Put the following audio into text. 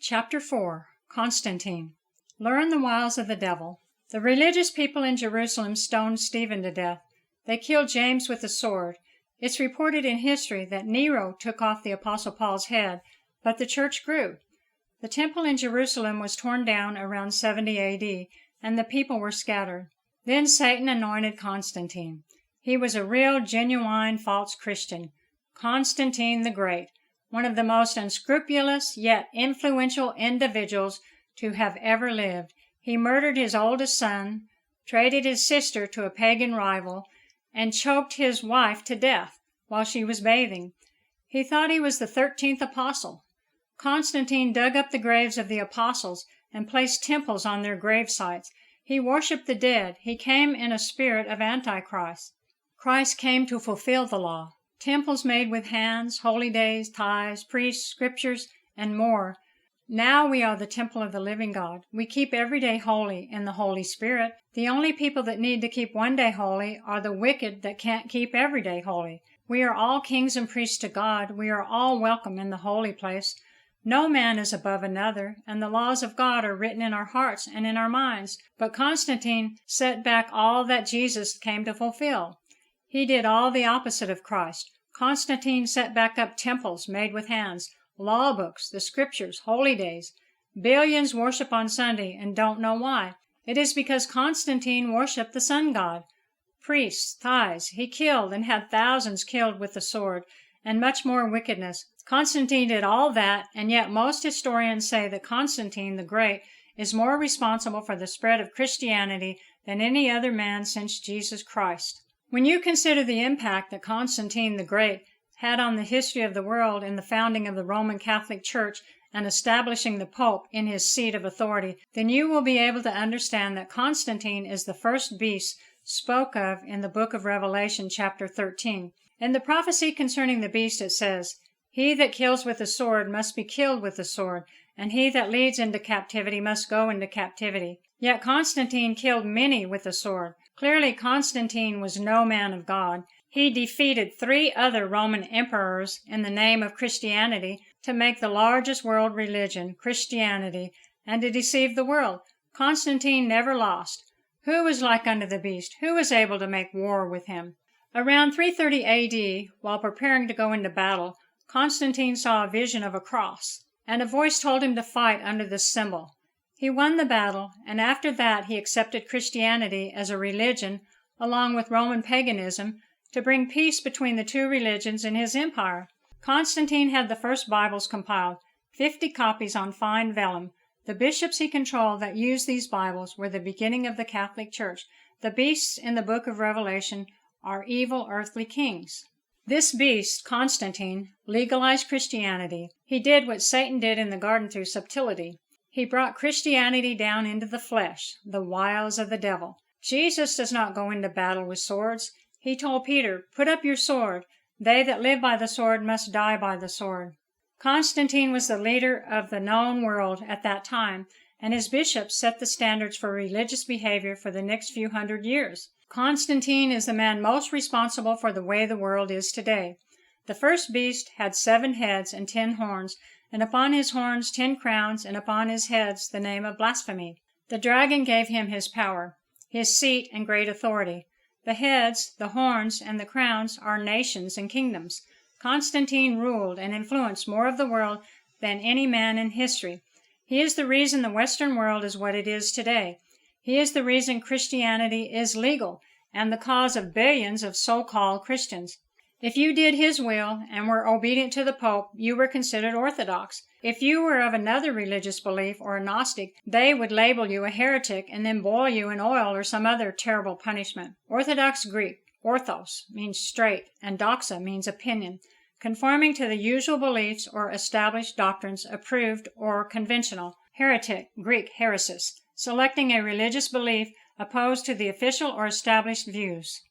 Chapter 4. Constantine. Learn the wiles of the devil. The religious people in Jerusalem stoned Stephen to death. They killed James with the sword. It's reported in history that Nero took off the Apostle Paul's head, but the church grew. The temple in Jerusalem was torn down around 70 A.D., and the people were scattered. Then Satan anointed Constantine. He was a real, genuine, false Christian. Constantine the Great, one of the most unscrupulous yet influential individuals to have ever lived. He murdered his oldest son, traded his sister to a pagan rival, and choked his wife to death while she was bathing. He thought he was the 13th apostle. Constantine dug up the graves of the apostles and placed temples on their grave sites. He worshipped the dead. He came in a spirit of Antichrist. Christ came to fulfill the law. Temples made with hands, holy days, tithes, priests, scriptures, and more. Now we are the temple of the living God. We keep every day holy in the Holy Spirit. The only people that need to keep one day holy are the wicked that can't keep every day holy. We are all kings and priests to God. We are all welcome in the holy place. No man is above another, and the laws of God are written in our hearts and in our minds. But Constantine set back all that Jesus came to fulfill. He did all the opposite of Christ. Constantine set back up temples made with hands, law books, the scriptures, holy days. Billions worship on Sunday and don't know why. It is because Constantine worshipped the sun god. Priests, tithes, he killed and had thousands killed with the sword, and much more wickedness. Constantine did all that, and yet most historians say that Constantine the Great is more responsible for the spread of Christianity than any other man since Jesus Christ. When you consider the impact that Constantine the Great had on the history of the world in the founding of the Roman Catholic Church and establishing the Pope in his seat of authority, then you will be able to understand that Constantine is the first beast spoke of in the book of Revelation, chapter 13. In the prophecy concerning the beast it says, "He that kills with the sword must be killed with the sword, and he that leads into captivity must go into captivity." Yet Constantine killed many with the sword. Clearly Constantine was no man of God. He defeated 3 other Roman emperors in the name of Christianity to make the largest world religion, Christianity, and to deceive the world. Constantine never lost. Who was like unto the beast? Who was able to make war with him? Around 330 A.D., while preparing to go into battle, Constantine saw a vision of a cross, and a voice told him to fight under this symbol. He won the battle, and after that he accepted Christianity as a religion, along with Roman paganism, to bring peace between the 2 religions in his empire. Constantine had the first Bibles compiled, 50 copies on fine vellum. The bishops he controlled that used these Bibles were the beginning of the Catholic Church. The beasts in the book of Revelation are evil earthly kings. This beast, Constantine, legalized Christianity. He did what Satan did in the garden through subtlety. He brought Christianity down into the flesh, the wiles of the devil. Jesus does not go into battle with swords. He told Peter, "Put up your sword. They that live by the sword must die by the sword." Constantine was the leader of the known world at that time, and his bishops set the standards for religious behavior for the next few hundred years. Constantine is the man most responsible for the way the world is today. The first beast had 7 heads and 10 horns, and upon his horns 10 crowns, and upon his heads the name of blasphemy. The dragon gave him his power, his seat and great authority. The heads, the horns, and the crowns are nations and kingdoms. Constantine ruled and influenced more of the world than any man in history. He is the reason the Western world is what it is today. He is the reason Christianity is legal and the cause of billions of so-called Christians. If you did his will and were obedient to the Pope, you were considered orthodox. If you were of another religious belief or a Gnostic, they would label you a heretic and then boil you in oil or some other terrible punishment. Orthodox Greek, orthos means straight, and doxa means opinion, conforming to the usual beliefs or established doctrines, approved or conventional. Heretic, Greek heresis, selecting a religious belief opposed to the official or established views.